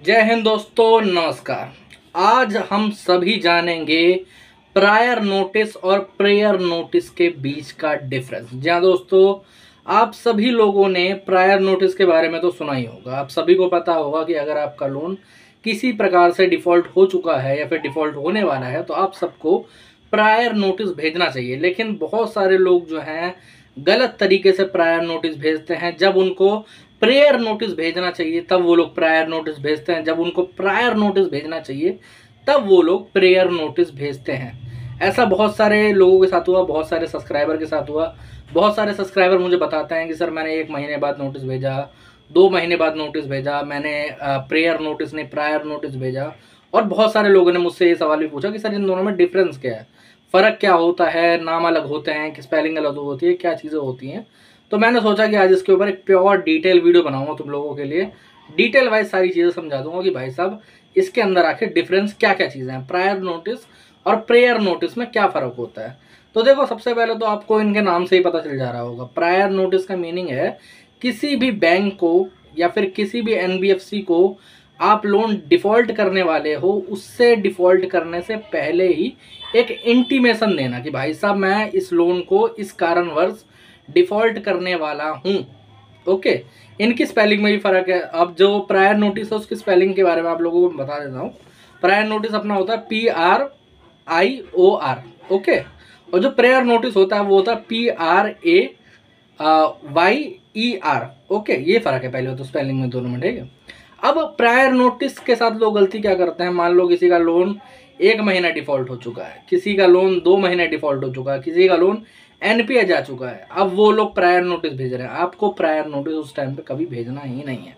जय हिंद दोस्तों, नमस्कार। आज हम सभी जानेंगे प्रायर नोटिस और प्रेयर नोटिस के बीच का डिफरेंस। जहाँ दोस्तों, आप सभी लोगों ने प्रायर नोटिस के बारे में तो सुना ही होगा। आप सभी को पता होगा कि अगर आपका लोन किसी प्रकार से डिफ़ॉल्ट हो चुका है या फिर डिफ़ॉल्ट होने वाला है तो आप सबको प्रायर नोटिस भेजना चाहिए। लेकिन बहुत सारे लोग जो हैं गलत तरीके से प्रायर नोटिस भेजते हैं। जब उनको प्रेयर नोटिस भेजना चाहिए तब वो लोग प्रायर नोटिस भेजते हैं, जब उनको प्रायर नोटिस भेजना चाहिए तब वो लोग प्रेयर नोटिस भेजते हैं। ऐसा बहुत सारे लोगों के साथ हुआ, बहुत सारे सब्सक्राइबर के साथ हुआ। बहुत सारे सब्सक्राइबर मुझे बताते हैं कि सर मैंने 1 महीने बाद नोटिस भेजा, 2 महीने बाद नोटिस भेजा, मैंने प्रेयर नोटिस नहीं प्रायर नोटिस भेजा। और बहुत सारे लोगों ने मुझसे ये सवाल भी पूछा कि सर इन दोनों में डिफरेंस क्या है, फ़र्क क्या होता है, नाम अलग होते हैं कि स्पेलिंग अलग होती है, क्या चीज़ें होती हैं। तो मैंने सोचा कि आज इसके ऊपर एक प्योर डिटेल वीडियो बनाऊंगा तुम लोगों के लिए। डिटेल वाइज सारी चीज़ें समझा दूंगा कि भाई साहब इसके अंदर आखिर डिफरेंस क्या क्या चीज़ें हैं, प्रायर नोटिस और प्रेयर नोटिस में क्या फ़र्क होता है। तो देखो, सबसे पहले तो आपको इनके नाम से ही पता चल जा रहा होगा। प्रायर नोटिस का मीनिंग है किसी भी बैंक को या फिर किसी भी एनबीएफसी को आप लोन डिफ़ॉल्ट करने वाले हो, उससे डिफ़ॉल्ट करने से पहले ही एक इंटीमेशन देना कि भाई साहब मैं इस लोन को इस कारणवश डिफ़ॉल्ट करने वाला हूँ। ओके, इनकी स्पेलिंग में भी फ़र्क है। अब जो प्रायर नोटिस है उसकी स्पेलिंग के बारे में आप लोगों को बता देता हूँ। प्रायर नोटिस अपना होता है PRIOR। ओके, और जो प्रेयर नोटिस होता है वो होता है PRAYER। ओके, ये फ़र्क है पहले तो स्पेलिंग में दोनों में, ठीक है। अब प्रायर नोटिस के साथ लोग गलती क्या करते हैं, मान लो किसी का लोन 1 महीना डिफ़ॉल्ट हो चुका है, किसी का लोन 2 महीने डिफ़ॉल्ट हो चुका है, किसी का लोन एनपीए जा चुका है। अब वो लोग प्रायर नोटिस भेज रहे हैं। आपको प्रायर नोटिस उस टाइम पे कभी भेजना ही नहीं है।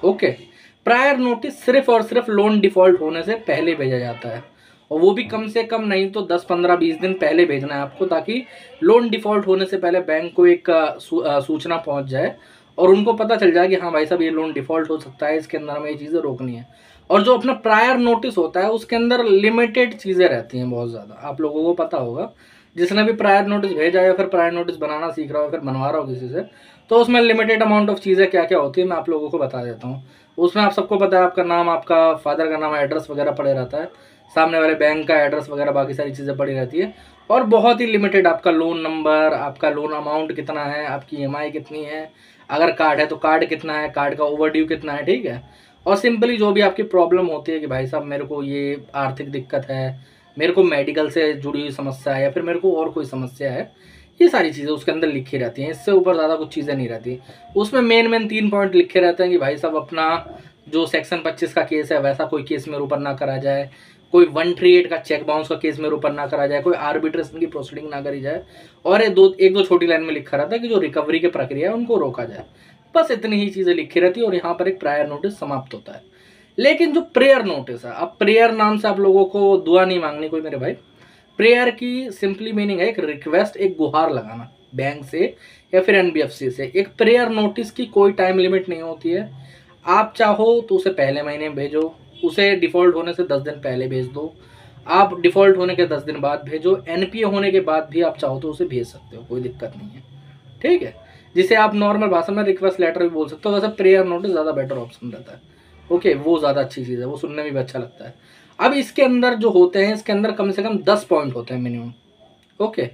ओके, प्रायर नोटिस सिर्फ और सिर्फ लोन डिफ़ॉल्ट होने से पहले भेजा जाता है, और वो भी कम से कम नहीं तो 10, 15, 20 दिन पहले भेजना है आपको, ताकि लोन डिफ़ॉल्ट होने से पहले बैंक को एक सूचना पहुंच जाए और उनको पता चल जाए कि हाँ भाई साहब ये लोन डिफ़ॉल्ट हो सकता है, इसके अंदर हमें ये चीज़ें रोकनी है। और जो अपना प्रायर नोटिस होता है उसके अंदर लिमिटेड चीज़ें रहती हैं बहुत ज़्यादा। आप लोगों को पता होगा, जिसने भी प्रायर नोटिस भेजा या फिर प्रायर नोटिस बनाना सीख रहा हो, फिर बनवा रहा हो किसी से, तो उसमें लिमिटेड अमाउंट ऑफ चीज़ें क्या क्या होती है मैं आप लोगों को बता देता हूँ। उसमें आप सबको पता है आपका नाम, आपका फादर का नाम, एड्रेस वगैरह पड़े रहता है, सामने वाले बैंक का एड्रेस वगैरह, बाकी सारी चीज़ें पड़ी रहती है। और बहुत ही लिमिटेड आपका लोन नंबर, आपका लोन अमाउंट कितना है, आपकी ईएमआई कितनी है, अगर कार्ड है तो कार्ड कितना है, कार्ड का ओवरड्यू कितना है, ठीक है। और सिंपली जो भी आपकी प्रॉब्लम होती है कि भाई साहब मेरे को ये आर्थिक दिक्कत है, मेरे को मेडिकल से जुड़ी हुई समस्या है या फिर मेरे को और कोई समस्या है, ये सारी चीज़ें उसके अंदर लिखी रहती हैं। इससे ऊपर ज़्यादा कुछ चीज़ें नहीं रहती। उसमें मेन 3 पॉइंट लिखे रहते हैं कि भाई साहब अपना जो सेक्शन 25 का केस है वैसा कोई केस मेरे ऊपर ना करा जाए, कोई 138 का चेक बाउंस का केस मेरे ऊपर ना करा जाए, कोई आर्बिट्रेशन की प्रोसीडिंग ना करी जाए, और एक दो छोटी लाइन में लिखा रहता है कि जो रिकवरी की प्रक्रिया है उनको रोका जाए। बस इतनी ही चीज़ें लिखी रहती है और यहाँ पर एक प्रायर नोटिस समाप्त होता है। लेकिन जो प्रेयर नोटिस है, अब प्रेयर नाम से आप लोगों को दुआ नहीं मांगनी कोई मेरे भाई। प्रेयर की सिंपली मीनिंग है एक रिक्वेस्ट, एक गुहार लगाना बैंक से या फिर एनबीएफसी से। एक प्रेयर नोटिस की कोई टाइम लिमिट नहीं होती है। आप चाहो तो उसे पहले महीने भेजो, उसे डिफ़ॉल्ट होने से 10 दिन पहले भेज दो, आप डिफ़ॉल्ट होने के 10 दिन बाद भेजो, एनपीए होने के बाद भी आप चाहो तो उसे भेज सकते हो, कोई दिक्कत नहीं है, ठीक है। जिसे आप नॉर्मल भाषा में रिक्वेस्ट लेटर भी बोल सकते हो। वैसे प्रेयर नोटिस ज़्यादा बेटर ऑप्शन रहता है। ओके, वो ज़्यादा अच्छी चीज़ है, वो सुनने में भी अच्छा लगता है। अब इसके अंदर जो होते हैं, इसके अंदर कम से कम 10 पॉइंट होते हैं मिनिमम। ओके,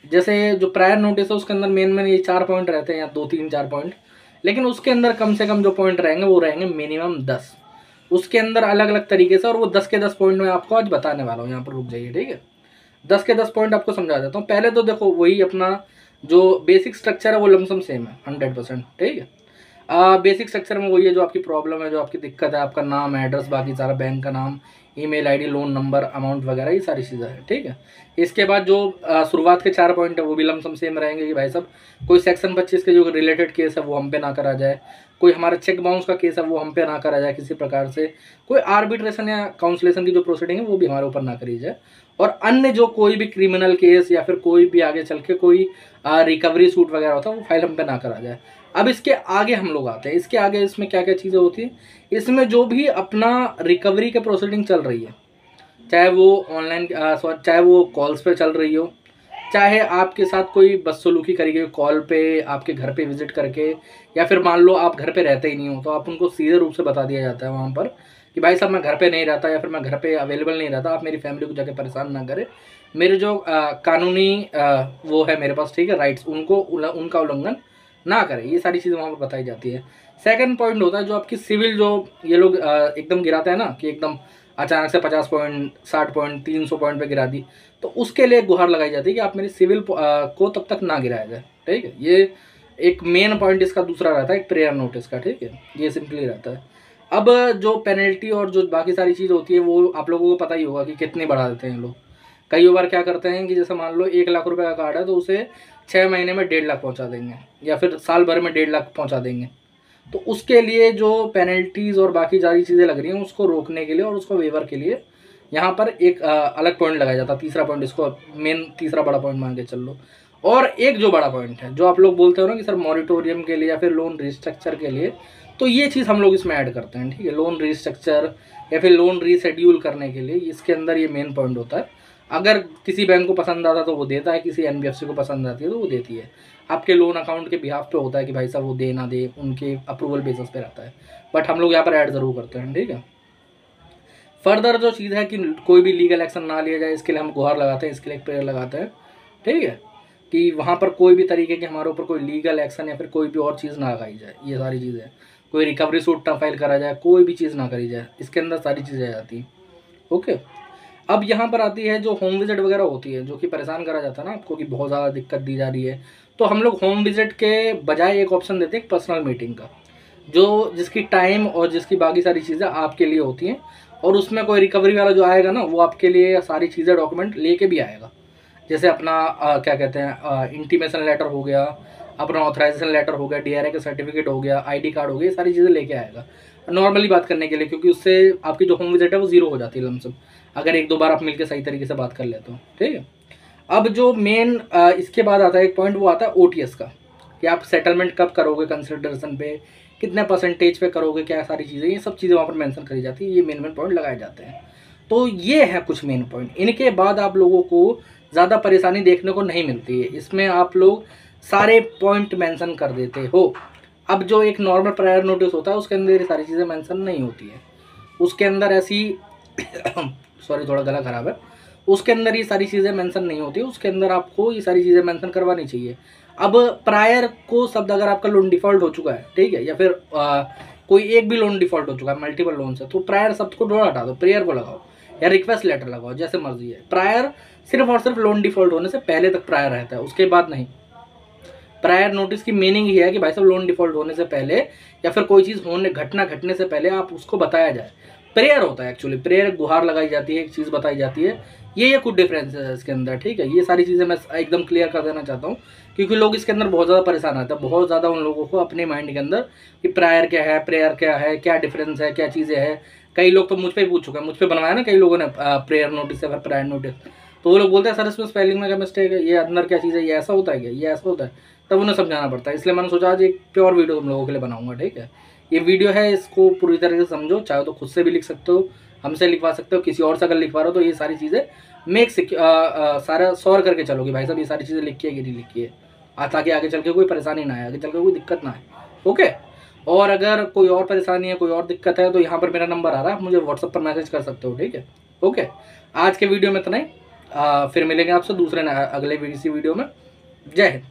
जैसे जो प्रायर नोटिस है उसके अंदर मेन ये 4 पॉइंट रहते हैं, या 2, 3, 4 पॉइंट। लेकिन उसके अंदर कम से कम जो पॉइंट रहेंगे वो रहेंगे मिनिमम 10। उसके अंदर अलग अलग तरीके से, और वो 10 के 10 पॉइंट मैं आपको आज बताने वाला हूँ। यहाँ पर रुक जाइए, ठीक है। 10 के 10 पॉइंट आपको समझा देता हूँ। पहले तो देखो, वही अपना जो बेसिक स्ट्रक्चर है वो लमसम सेम है 100%, ठीक है। बेसिक स्ट्रक्चर में वही है, जो आपकी प्रॉब्लम है, जो आपकी दिक्कत है, आपका नाम, एड्रेस, बाकी सारा बैंक का नाम, email ID, loan number, amount वगैरह, ये सारी चीज़ें हैं, ठीक है। इसके बाद जो शुरुआत के 4 पॉइंट है वो भी लमसम सेम रहेंगे कि भाई साहब कोई सेक्शन 25 के जो रिलेटेड केस है वो हम पे ना करा जाए, कोई हमारा चेक बाउंस का केस है वो हम पे ना करा जाए किसी प्रकार से, कोई आर्बिट्रेशन या काउंसलेशन की जो प्रोसीडिंग है वो भी हमारे ऊपर ना करी जाए, और अन्य जो कोई भी क्रिमिनल केस या फिर कोई भी आगे चल के कोई रिकवरी सूट वगैरह होता है वो फाइल हम पे ना करा जाए। अब इसके आगे हम लोग आते हैं। इसके आगे इसमें क्या क्या चीज़ें होती हैं, इसमें जो भी अपना रिकवरी के प्रोसीडिंग चल रही है, चाहे वो ऑनलाइन चाहे वो कॉल्स पे चल रही हो, चाहे आपके साथ कोई बदसलूकी करी गई कॉल पे, आपके घर पे विजिट करके, या फिर मान लो आप घर पे रहते ही नहीं हो, तो आप उनको सीधे रूप से बता दिया जाता है वहाँ पर कि भाई साहब मैं घर पे नहीं रहता, या फिर मैं घर पे अवेलेबल नहीं रहता, आप मेरी फैमिली को जाके परेशान ना करें, मेरे जो कानूनी वो है मेरे पास, ठीक है, राइट्स, उनको उनका उल्लंघन ना करें। ये सारी चीज़ें वहाँ पर बताई जाती है। सेकंड पॉइंट होता है जो आपकी सिविल, जो ये लोग एकदम गिराते हैं ना कि एकदम अचानक से 50 पॉइंट, 60 पॉइंट, 300 पॉइंट पे गिरा दी, तो उसके लिए गुहार लगाई जाती है कि आप मेरी सिविल को तब तक ना गिराया जाए, ठीक है। ये एक मेन पॉइंट इसका दूसरा रहता है एक प्रेयर नोटिस का, ठीक है, ये सिंपली रहता है। अब जो पेनल्टी और जो बाकी सारी चीज़ होती है वो आप लोगों को पता ही होगा कि कितनी बढ़ा देते हैं लोग। कई बार क्या करते हैं कि जैसे मान लो 1 लाख रुपए का कार्ड है तो उसे 6 महीने में 1.5 लाख पहुंचा देंगे, या फिर साल भर में 1.5 लाख पहुंचा देंगे। तो उसके लिए जो पेनल्टीज़ और बाकी सारी चीज़ें लग रही हैं उसको रोकने के लिए और उसको वेवर के लिए यहाँ पर एक अलग पॉइंट लगाया जाता है। तीसरा पॉइंट, इसको मेन तीसरा बड़ा पॉइंट मान के चल लो। और एक जो बड़ा पॉइंट है जो आप लोग बोलते हो ना कि सर मॉरिटोरियम के लिए या फिर लोन रिस्ट्रक्चर के लिए, तो ये चीज़ हम लोग इसमें ऐड करते हैं, ठीक है। लोन रिस्ट्रक्चर या फिर लोन रीशेड्यूल करने के लिए इसके अंदर ये मेन पॉइंट होता है। अगर किसी बैंक को पसंद आता तो वो देता है, किसी NBFC को पसंद आती है तो वो देती है। आपके लोन अकाउंट के बिहाफ पे होता है कि भाई साहब वो दे ना दे, उनके अप्रूवल बेसिस पे रहता है, बट हम लोग यहाँ पर ऐड ज़रूर करते हैं, ठीक है। फर्दर जो चीज़ है कि कोई भी लीगल एक्शन ना लिया जाए, इसके लिए हम गुहार लगाते हैं, इसके लिए एक प्रेयर लगाते हैं, ठीक है, कि वहाँ पर कोई भी तरीके के हमारे ऊपर कोई लीगल एक्शन या फिर कोई भी और चीज़ ना लगाई जाए। ये सारी चीज़ें, कोई रिकवरी सूट ना फाइल करा जाए, कोई भी चीज़ ना करी जाए, इसके अंदर सारी चीज़ें आ जाती हैं, ओके। अब यहाँ पर आती है जो होम विजिट वगैरह होती है, जो कि परेशान करा जाता है ना आपको कि बहुत ज़्यादा दिक्कत दी जा रही है, तो हम लोग होम विजिट के बजाय एक ऑप्शन देते हैं पर्सनल मीटिंग का, जो जिसकी टाइम और जिसकी बाकी सारी चीज़ें आपके लिए होती हैं, और उसमें कोई रिकवरी वाला जो आएगा ना वो आपके लिए सारी चीज़ें डॉक्यूमेंट लेके भी आएगा। जैसे अपना क्या कहते हैं इंटीमेशन लेटर हो गया, अपना ऑथराइजेशन लेटर हो गया, DRA का सर्टिफिकेट हो गया, ID कार्ड हो गया, ये सारी चीज़ें लेके आएगा नॉर्मली बात करने के लिए, क्योंकि उससे आपकी जो होम विजिट है वो ज़ीरो हो जाती है लमसम, अगर 1-2 बार आप मिलकर सही तरीके से बात कर लेते हो, ठीक है। अब जो मेन इसके बाद आता है एक पॉइंट, वो आता है OTS का, कि आप सेटलमेंट कब करोगे, कंसिडरेशन पे कितने परसेंटेज पे करोगे, क्या सारी चीज़ें, ये सब चीज़ें वहाँ पर मेंशन करी जाती है। ये मेन पॉइंट लगाए जाते हैं। तो ये है कुछ मेन पॉइंट। इनके बाद आप लोगों को ज़्यादा परेशानी देखने को नहीं मिलती है, इसमें आप लोग सारे पॉइंट मेंशन कर देते हो। अब जो एक नॉर्मल प्रायर नोटिस होता है उसके अंदर ये सारी चीज़ें मेंशन नहीं होती है, उसके अंदर ऐसी सॉरी थोड़ा गला खराब है, उसके अंदर ये सारी चीज़ें मेंशन नहीं होती, उसके अंदर आपको ये सारी चीज़ें मेंशन करवानी चाहिए। अब प्रायर को शब्द अगर आपका लोन डिफ़ॉल्ट हो चुका है, ठीक है, या फिर कोई एक भी लोन डिफ़ॉल्ट हो चुका है मल्टीपल लोन से, तो प्रायर शब्द को थोड़ा हटा दो, प्रेयर को लगाओ या रिक्वेस्ट लेटर लगाओ, जैसे मर्जी है। प्रायर सिर्फ और सिर्फ लोन डिफ़ॉल्ट होने से पहले तक प्रायर रहता है, उसके बाद नहीं। प्रायर नोटिस की मीनिंग ये है कि भाई साहब लोन डिफ़ॉल्ट होने से पहले या फिर कोई चीज़ घटना घटने से पहले आप उसको बताया जाए। प्रेयर होता है एक्चुअली, प्रेयर गुहार लगाई जाती है, एक चीज़ बताई जाती है। ये कुछ डिफरेंस है इसके अंदर, ठीक है। ये सारी चीज़ें मैं एकदम क्लियर कर देना चाहता हूँ, क्योंकि लोग इसके अंदर बहुत ज़्यादा परेशान आते हैं, बहुत ज़्यादा उन लोगों को अपने माइंड के अंदर कि प्रायर क्या है, प्रेयर क्या है, क्या डिफरेंस है, क्या चीज़ें हैं। कई लोग तो मुझ पर पूछ चुके हैं, मुझ पर बनवाया ना कई लोगों ने प्रेयर नोटिस या फिर प्रायर नोटिस, तो वो लोग बोलते हैं सर इसमें स्पेलिंग में क्या मिस्टेक है, ये अंदर क्या चीज़ है, ये ऐसा होता है क्या, ये ऐसा होता है, तब उन्हें समझाना पड़ता है। इसलिए मैंने सोचा आज एक प्योर वीडियो तुम लोगों के लिए बनाऊंगा, ठीक है। ये वीडियो है, इसको पूरी तरीके से समझो, चाहे तो खुद से भी लिख सकते हो, हमसे लिखवा सकते हो, किसी और से अगर लिखवा रहे हो तो ये सारी चीज़ें सारा सॉर करके चलोगे भाई साहब, ये सारी चीज़ें लिखिए कि नहीं लिखिए, ताकि आगे चल के कोई परेशानी ना आए, आगे चल के कोई दिक्कत ना आए, ओके। और अगर कोई और परेशानी है, कोई और दिक्कत है, तो यहाँ पर मेरा नंबर आ रहा है, आप मुझे व्हाट्सएप पर मैसेज कर सकते हो, ठीक है, ओके। आज के वीडियो में इतना ही, फिर मिलेंगे आपसे दूसरे अगले वीडियो में। जय हिंद।